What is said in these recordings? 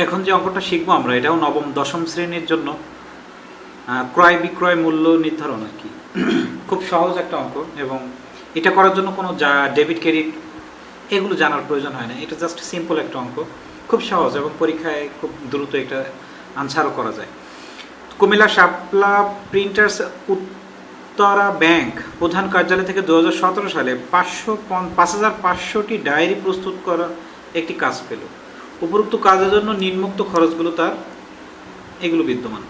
এখন যে অঙ্কটা শিখবো আমরা, এটাও নবম দশম শ্রেণীর জন্য ক্রয় বিক্রয় মূল্য নির্ধারণ আর কি। খুব সহজ একটা অঙ্ক, এবং এটা করার জন্য কোনো যা ডেবিট ক্রেডিট এগুলো জানার প্রয়োজন হয় না। এটা জাস্ট সিম্পল একটা অঙ্ক, খুব সহজ, এবং পরীক্ষায় খুব দ্রুত এটা আনসারও করা যায়। কুমিল্লা শাপলা প্রিন্টার্স উত্তরা ব্যাংক প্রধান কার্যালয় থেকে 2017 সালে 5,500টি ডায়েরি প্রস্তুত করা একটি কাজ পেল। উপরোক্ত কাজের জন্য নিম্নোক্ত খরচগুলো তার এগুলো বিদ্যমান।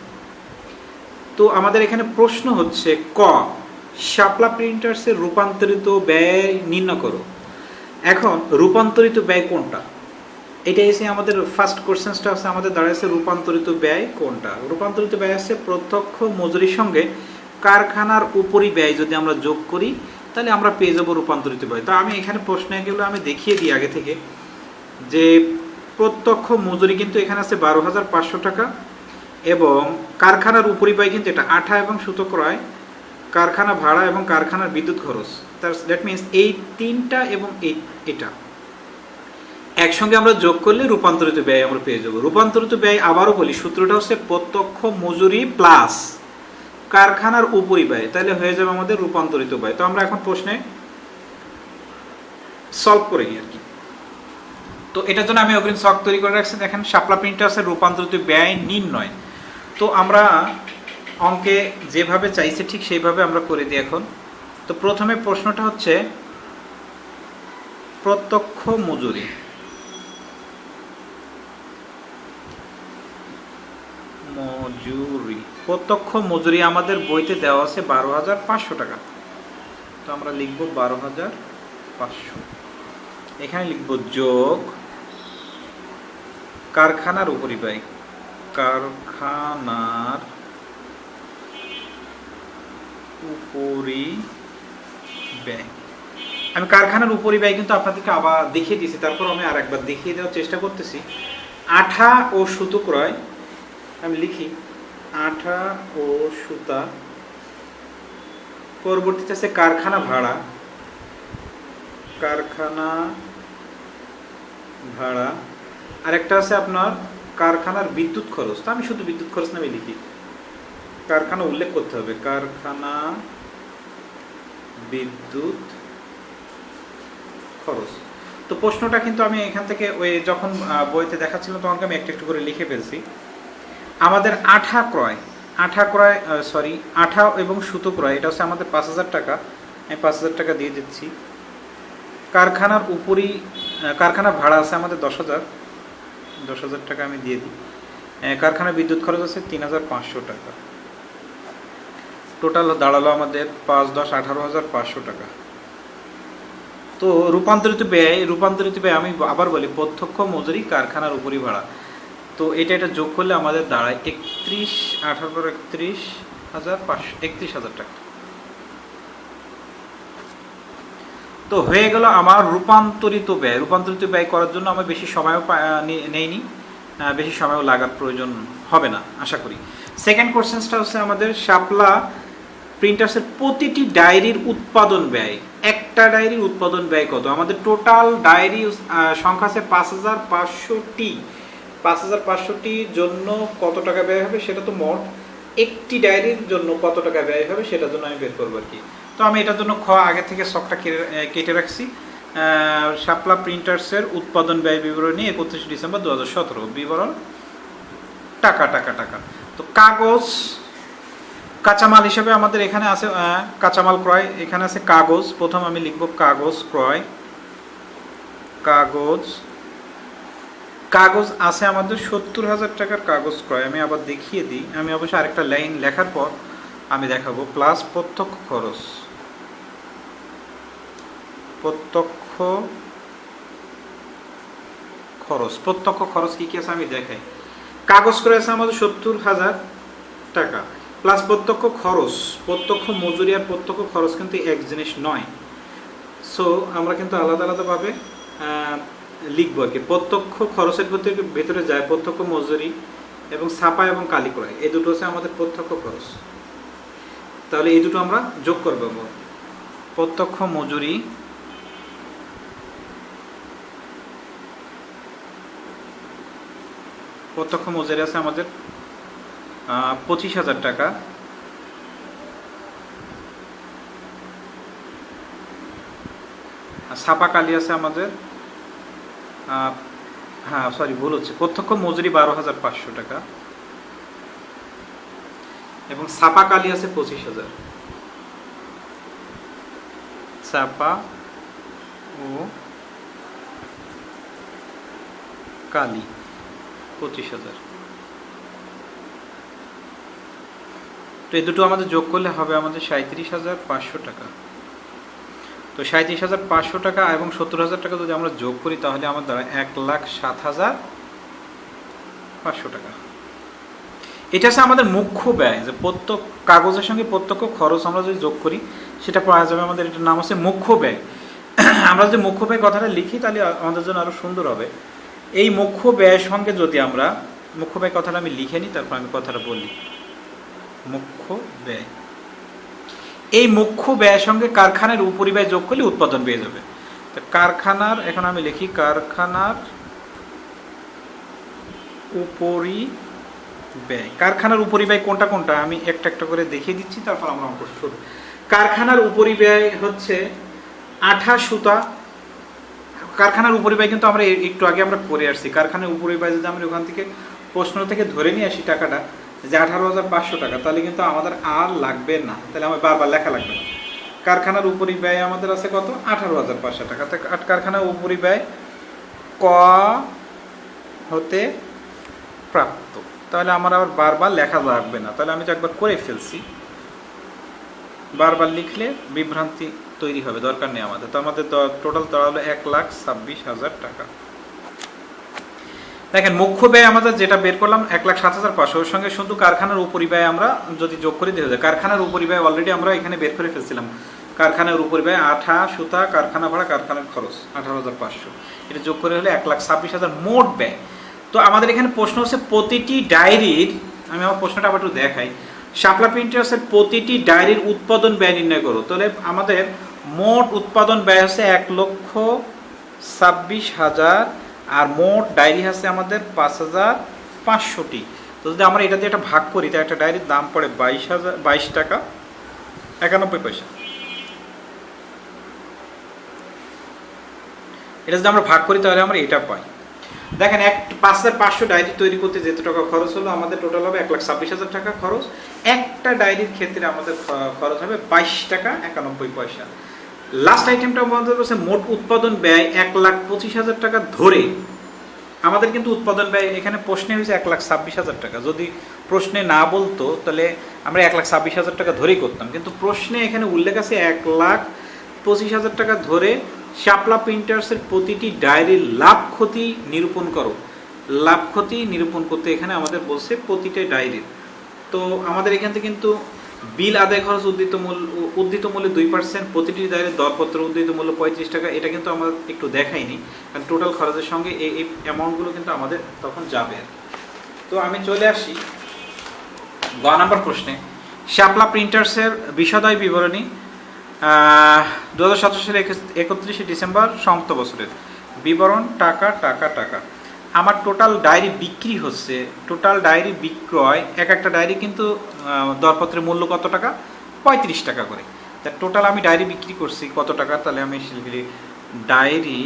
তো আমাদের এখানে প্রশ্ন হচ্ছে ক, শাপলা প্রিন্টার্সের রূপান্তরিত ব্যয় নির্ণয় করো। এখন রূপান্তরিত ব্যয় কোনটা, এটা এসে আমাদের ফার্স্ট কোশ্চেনটা হচ্ছে আমাদের দাঁড়াচ্ছে রূপান্তরিত ব্যয় কোনটা। রূপান্তরিত ব্যয় হচ্ছে প্রত্যক্ষ মজুরির সঙ্গে কারখানার উপরি ব্যয় যদি আমরা যোগ করি তাহলে আমরা পেয়ে যাবো রূপান্তরিত ব্যয়। তো আমি এখানে প্রশ্নে গেলে আমি দেখিয়ে দিই আগে থেকে যে প্রত্যক্ষ মজুরি কিন্তু এখানে আছে 12,500 টাকা, এবং কারখানার উপরি ব্যয় কিন্তু এটা আঠা এবং সুতো ক্রয়, কারখানা ভাড়া এবং কারখানার বিদ্যুৎ খরচ। দ্যাট মিনস এই তিনটা এবং এটা একসঙ্গে আমরা যোগ করলে রূপান্তরিত ব্যয় আমরা পেয়ে যাবো। রূপান্তরিত ব্যয় আবারও বলি, সূত্রটা হচ্ছে প্রত্যক্ষ মজুরি প্লাস কারখানার উপরি ব্যয়, তাহলে হয়ে যাবে আমাদের রূপান্তরিত ব্যয়। তো আমরা এখন প্রশ্নে সলভ করে নিই আর কি। তো এটার জন্য আমি অগ্রিম ছক তৈরি করে রাখছি। দেখেন শাপলা প্রিন্টার্সের রূপান্তরিত ব্যয় নির্ণয়। তো আমরা অঙ্কে যেভাবে চাইছে ঠিক সেইভাবে আমরা করে দিই এখন। তো প্রথমে প্রশ্নটা হচ্ছে প্রত্যক্ষ মজুরি, প্রত্যক্ষ মজুরি আমাদের বইতে দেওয়া আছে 12,500 টাকা। তো আমরা লিখব 12,500, এখানে লিখব যোগ কারখানার উপরি ব্যয়, কারখানার উপরি ব্যয়। আমি কারখানার উপরি ব্যয় কিন্তু আপনাদেরকে আবার দেখিয়ে দিয়েছি, তারপর আমি আর একবার দেখিয়ে দেওয়ার চেষ্টা করতেছি। আঠা ও সুতো ক্রয়, আমি লিখি আঠা ও সুতা। পরবর্তীতে আছে কারখানা ভাড়া, কারখানা ভাড়া। আরেকটা আছে আপনার কারখানার বিদ্যুৎ খরচ। তো আমি শুধু বিদ্যুৎ খরচ নামে লিখি, কারখানা উল্লেখ করতে হবে, কারখানা বিদ্যুৎ খরচ। তো প্রশ্নটা কিন্তু আমি এখান থেকে ওই যখন বইতে দেখাচ্ছিল তখন আমি একটু একটু করে লিখে ফেলছি। আমাদের আঠা ক্রয়, আঠা এবং সুতো ক্রয়, এটা হচ্ছে আমাদের 5,000 টাকা। আমি 5,000 টাকা দিয়ে দিচ্ছি। কারখানার উপরি কারখানা ভাড়া আছে আমাদের 10,000 টাকা আমি দিয়ে দিই। কারখানার বিদ্যুৎ খরচ আছে 3,500 টাকা। টোটাল দাঁড়ালো আমাদের 5, 10, 18,500 টাকা। তো রূপান্তরিত ব্যয় আমি আবার বলি প্রত্যক্ষ মজুরি কারখানার উপরি ভাড়া। তো এটা যোগ করলে আমাদের দাঁড়ায় 31,500 টাকা। তো হয়ে গেল আমার রূপান্তরিত ব্যয়। রূপান্তরিত ব্যয় করার জন্য আমি বেশি সময়ও নেইনি, বেশি সময়ও লাগার প্রয়োজন হবে না আশা করি। সেকেন্ড কোশ্চেনটা হচ্ছে আমাদের শাপলা প্রিন্টার্সের প্রতিটি ডায়েরির উৎপাদন ব্যয়। একটা ডায়েরির উৎপাদন ব্যয় কত? আমাদের টোটাল ডায়েরি সংখ্যা আছে 5,500টি। 5,500টির জন্য কত টাকা ব্যয় হবে সেটা তো মোট, একটি ডায়েরির জন্য কত টাকা ব্যয় হবে সেটার জন্য আমি বের করবো আর কি। তো আমি এটার জন্য আগে থেকে স্টকটা কেটে রাখছি। শাপলা প্রিন্টার্সের উৎপাদন ব্যয় বিবরণী 31 ডিসেম্বর 2017, বিবরণ টাকা টাকা টাকা। তো কাগজ কাঁচামাল হিসেবে আমাদের এখানে আছে কাঁচামাল ক্রয়, এখানে আছে কাগজ। প্রথম আমি লিখব কাগজ ক্রয়, কাগজ আছে আমাদের 70,000 টাকার কাগজ ক্রয়। আমি আবার দেখিয়ে দিই, আমি অবশ্যই আরেকটা লাইন লেখার পর আমি দেখাবো। প্লাস প্রত্যক্ষ খরচ কি কি আছে আমি দেখাই। কাগজ ক্রয় আছে আমাদের 70,000 টাকা, প্লাস প্রত্যক্ষ মজুরি আর প্রত্যক্ষ খরচ কিন্তু এক জিনিস নয়। সো আমরা কিন্তু আলাদা আলাদাভাবে লিখবো আর কি। প্রত্যক্ষ খরচের ভেতরে যায় প্রত্যক্ষ মজুরি এবং ছাপা এবং কালি ক্রয়, এই দুটো হচ্ছে আমাদের প্রত্যক্ষ খরচ। তাহলে এই দুটো আমরা যোগ করবো। প্রত্যক্ষ মজুরি প্রত্যক্ষ মজুরি আছে আমাদের 25,000 টাকা। ছাপা কালি আছে আমাদের হ্যাঁ সরি ভুল হচ্ছে, প্রত্যক্ষ মজুরি 12,500 টাকা এবং ছাপা কালি আছে 25,000। ছাপা ও কালি 25,000। তো এই দুটো আমাদের যোগ করলে হবে আমাদের 37,500 টাকা। তো 37,500 টাকা এবং 70,000 টাকা যদি আমরা যোগ করি তাহলে আমার দ্বারা 1,07,500 টাকা। এটা হচ্ছে আমাদের মুখ্য ব্যয়, যে প্রত্যক্ষ কাগজের সঙ্গে প্রত্যক্ষ খরচ আমরা যদি যোগ করি সেটা পাওয়া যাবে আমাদের, এটার নাম হচ্ছে মুখ্য ব্যয়। আমরা যদি মুখ্য ব্যয় কথাটা লিখি তাহলে আমাদের জন্য আরো সুন্দর হবে। এই মুখ্য ব্যয়ের সঙ্গে যদি আমরা মুখ্য ব্যয় কথাটা আমি লিখে নিই, তারপর আমি কথাটা বলি। মুখ্য ব্যয়, এই মুখ্য ব্যয়ের সঙ্গে কারখানার উপরিব্যয় যোগ করলে উৎপাদন পেয়ে যাবে। তো কারখানার, এখন আমি লিখি কারখানার উপরিব্যয়। কারখানার উপরিব্যয় কোনটা কোনটা আমি একটা একটা করে দেখিয়ে দিচ্ছি, তারপর আমরা অঙ্ক শুরু। কারখানার উপরিব্যয় হচ্ছে আঠা সুতা। কারখানার উপরিব্যয় কিন্তু আমরা একটু আগে আমরা করে আসছি। কারখানার উপরিব্যয় যদি আমরা ওখান থেকে প্রশ্ন থেকে ধরে নিয়ে আসি টাকাটা যে 18,500 টাকা, তাহলে কিন্তু আমাদের আর লাগবে না, তাহলে আমার বারবার লেখা লাগবে না। কারখানার উপরিব্যয় আমাদের আছে কত? 18,500 টাকা। কারখানার উপরিব্যয় ক হতে প্রাপ্ত, তাহলে আমার আবার বারবার লেখা লাগবে না, তাহলে আমি তো একবার করে ফেলছি। বারবার লিখলে বিভ্রান্তি তৈরি হবে, দরকার নেই আমাদের। তো আমাদের টোটাল তাহলে 1,26,000 টাকা। দেখেন মুখ্য ব্যয় আমাদের যেটা বের করলাম 1,07,500, ওর সঙ্গে শুধু কারখানার উপরিব্যয় আমরা যদি যোগ করে দিয়ে যায়, কারখানার উপরিব্যয় অলরেডি আমরা এখানে বের করে ফেলছিলাম। কারখানার উপরিব্যয় আঠা সুতা, কারখানা ভাড়া, কারখানার খরচ 18,500, এটা যোগ করে হলে 1,26,000 মোট ব্যয়। তো আমাদের এখানে প্রশ্ন হচ্ছে প্রতিটি ডায়েরির, আমি আমার প্রশ্নটা আবার একটু দেখাই, শাপলা প্রিন্টার্সের প্রতিটি ডায়েরির উৎপাদন ব্যয় নির্ণয় করো। তাহলে আমাদের মোট উৎপাদন ব্যয় হচ্ছে 1,26,000 আর মোট ডায়েরি আছে আমাদের 5,500টি। তো যদি আমরা এটা দিয়ে একটা ভাগ করি, তো একটা ডায়েরির দাম পড়ে 22 টাকা 91 পয়সা। এটা যদি আমরা ভাগ করি তাহলে আমরা এটা পাই। দেখেন 5,500 ডায়েরি তৈরি করতে যেত টাকা খরচ হলো, আমাদের টোটাল হবে 1,26,000 টাকা খরচ। একটা ডায়েরির ক্ষেত্রে আমাদের খরচ হবে 22 টাকা 91 পয়সা। লাস্ট আইটেমটা আমাদের বলছে মোট উৎপাদন ব্যয় 1,25,000 টাকা ধরে। আমাদের কিন্তু উৎপাদন ব্যয় এখানে প্রশ্নে হয়েছে 1,26,000 টাকা। যদি প্রশ্নে না বলতো তাহলে আমরা 1,26,000 টাকা ধরেই করতাম, কিন্তু প্রশ্নে এখানে উল্লেখ আছে 1,25,000 টাকা ধরে শাপলা প্রিন্টার্সের প্রতিটি ডায়েরির লাভ ক্ষতি নিরূপণ করো। লাভ ক্ষতি নিরূপণ করতে এখানে আমাদের বলছে প্রতিটা ডায়েরির। তো আমাদের এখান থেকে কিন্তু বিল আদায় খরচ উদ্ধৃত মূল্যে 2%, প্রতিটি ডায়েরির দরপত্র উদ্ধৃত মূল্য 35 টাকা। এটা কিন্তু আমরা একটু দেখাইনি, কারণ টোটাল খরচের সঙ্গে এই অ্যামাউন্টগুলো কিন্তু আমাদের তখন যাবে। তো আমি চলে আসি গ নাম্বার প্রশ্নে। শাপলা প্রিন্টার্সের বিশদায় বিবরণী 2017 সালের 31 ডিসেম্বর সমাপ্ত বছরের বিবরণ। টাকা টাকা টাকা আমার টোটাল ডায়েরি বিক্রি হচ্ছে, টোটাল ডায়েরি বিক্রয়, একটা ডায়েরি কিন্তু দরপত্রের মূল্য কত টাকা? 35 টাকা করে। তা টোটাল আমি ডায়েরি বিক্রি করছি কত টাকা? তাহলে আমি লিখি ডায়েরি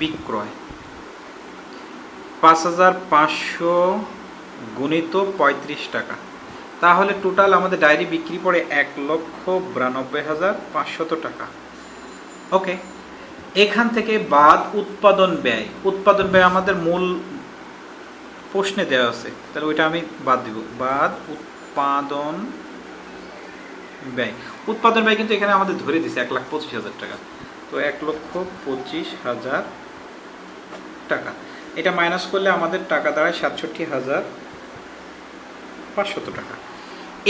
বিক্রয় 5,500 গুণিত 35 টাকা, তাহলে টোটাল আমাদের ডায়েরি বিক্রি পড়ে 1,92,500 টাকা। ওকে, এখান থেকে বাদ উৎপাদন ব্যয়। উৎপাদন ব্যয় আমাদের মূল প্রশ্নে দেওয়া আছে, তাহলে ওইটা আমি বাদ দিব। বাদ উৎপাদন ব্যয়। উৎপাদন ব্যয় কিন্তু এখানে আমাদের ধরে দিছে 1,25,000 টাকা। তো 1,25,000 টাকা, এটা মাইনাস করলে আমাদের টাকা দাঁড়ায় 67,500 টাকা।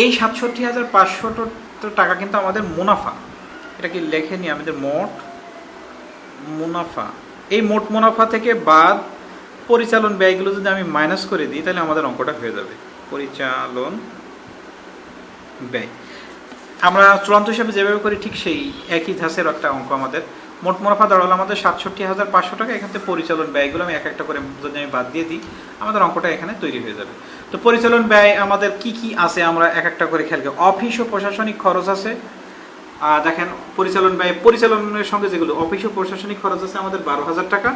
এই 67,500 টাকা কিন্তু আমাদের মুনাফা। এটা কি লেখে নি আমাদের মোট মুনাফা। এই মোট মুনাফা থেকে বাদ পরিচালন ব্যয়গুলো যদি আমি মাইনাস করে দিই তাহলে আমাদের অঙ্কটা হয়ে যাবে পরিচালন ব্যয়। আমরা চূড়ান্ত হিসাবে যেভাবে করি ঠিক সেই একই ধাঁচের একটা অঙ্ক আমাদের মোট মুনাফা দাঁড়ালো আমাদের ৬৭,৫০০ টাকা। এখান থেকে পরিচালন ব্যয়গুলো আমি এক একটা করে যদি আমি বাদ দিয়ে দিই, আমাদের অঙ্কটা এখানে তৈরি হয়ে যাবে। তো পরিচালন ব্যয় আমাদের কি কি আছে আমরা এক একটা করে খেয়াল করি। অফিস ও প্রশাসনিক খরচ আছে, দেখেন পরিচালন ব্যয়, পরিচালনের সঙ্গে যেগুলো অফিস ও প্রশাসনিক খরচ আছে আমাদের ১২,০০০ টাকা,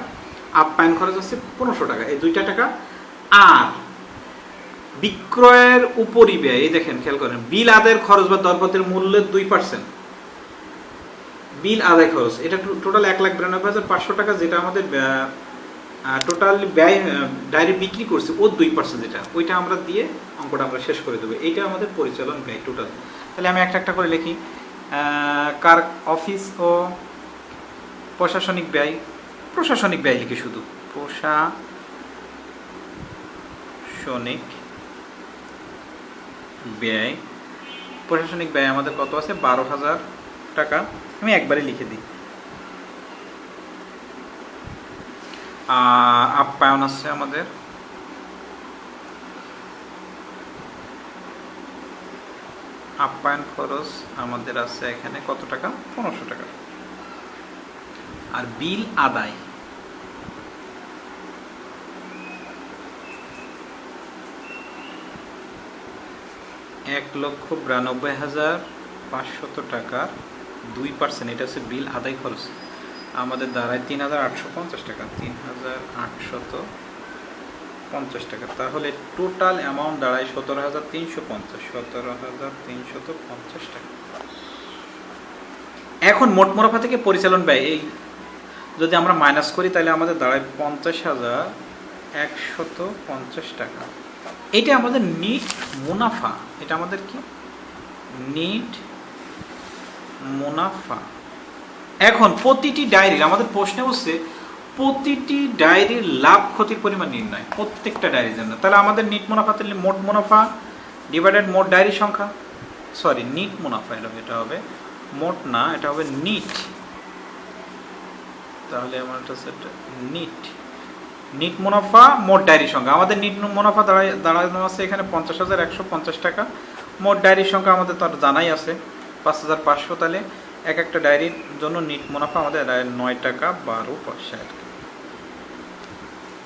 আপ্যায়ন খরচ আছে ১৫০০ টাকা, এই ২টা টাকা। আর বিক্রয়ের উপরই ব্যয়, এই দেখেন খেয়াল করেন, বিল আদায়ের খরচ বা দরপত্রের মূল্যের ২%, বিল আদায় খরচ, এটা টোটাল ১,৯২,৫০০ টাকা, যেটা আমাদের টোটাল ব্যয় ডায়েরি বিক্রি করছি ও ২%, যেটা ওইটা আমরা দিয়ে অঙ্কটা আমরা শেষ করে দেবো। এইটা আমাদের পরিচালন ব্যয় টোটাল। তাহলে আমি একটা একটা করে লিখি। কার অফিস ও প্রশাসনিক ব্যয়, প্রশাসনিক ব্যয় লিখি শুধু, প্রশাসনিক ব্যয়, প্রশাসনিক ব্যয় আমাদের কত আছে ১২,০০০ টাকা, আমি একবারে লিখে দিই। আপ্যায়ন আছে আমাদের আপ্যায়ন খরচ আমাদের আছে এখানে কত টাকা ১৫০০ টাকা। আর বিল আদায় $১,৯২,৫০০ টাকা, ২%, এটা হচ্ছে বিল আদায় খরচ, আমাদের দাঁড়ায় ৩,৮৫০ টাকা, ৩,৮৫০ টাকা। তাহলে টোটাল অ্যামাউন্ট দাঁড়ায় ১৭,৩৫০ টাকা। এখন মোট মুনাফা থেকে পরিচালন ব্যয় এই যদি আমরা মাইনাস করি, তাহলে আমাদের দাঁড়ায় ৫০,১৫০ টাকা। এটা আমাদের নিট মুনাফা, এটা আমাদের কি নিট মুনাফা। এখন প্রতিটি ডায়েরির, আমাদের প্রশ্নে বলছে প্রতিটি ডায়েরির লাভ ক্ষতির পরিমাণ নির্ণয়, প্রত্যেকটা ডায়েরির জন্য। তাহলে আমাদের নিট মুনাফা, তাহলে মোট মুনাফা ডিভাইডেড মোট ডায়েরি সংখ্যা, সরি নিট মুনাফা, এটা হবে মোট না, এটা হবে নিট। তাহলে আমার নিট নিট মুনাফা মোট ডায়েরি সংখ্যা, আমাদের নিট মুনাফা দাঁড়ানো আছে এখানে ৫০,১৫০ টাকা। মোট ডায়েরির সংখ্যা আমাদের তো জানাই আছে ৫,৫০০। তাহলে এক একটা ডায়েরির জন্য নিট মুনাফা আমাদের ৯ টাকা ১২ পয়সা আর কি।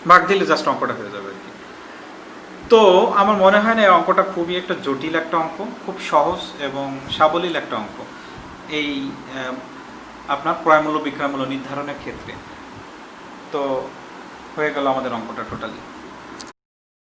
ভাগ দিলে জাস্ট অঙ্কটা হয়ে যাবে আর কি। তো আমার মনে হয় না এই অঙ্কটা খুবই একটা জটিল একটা অঙ্ক, খুব সহজ এবং সাবলীল একটা অঙ্ক এই আপনার ক্রয়মূল্য বিক্রয়মূল্য নির্ধারণের ক্ষেত্রে। তো হয়ে গেল আমাদের অঙ্কটা টোটালি।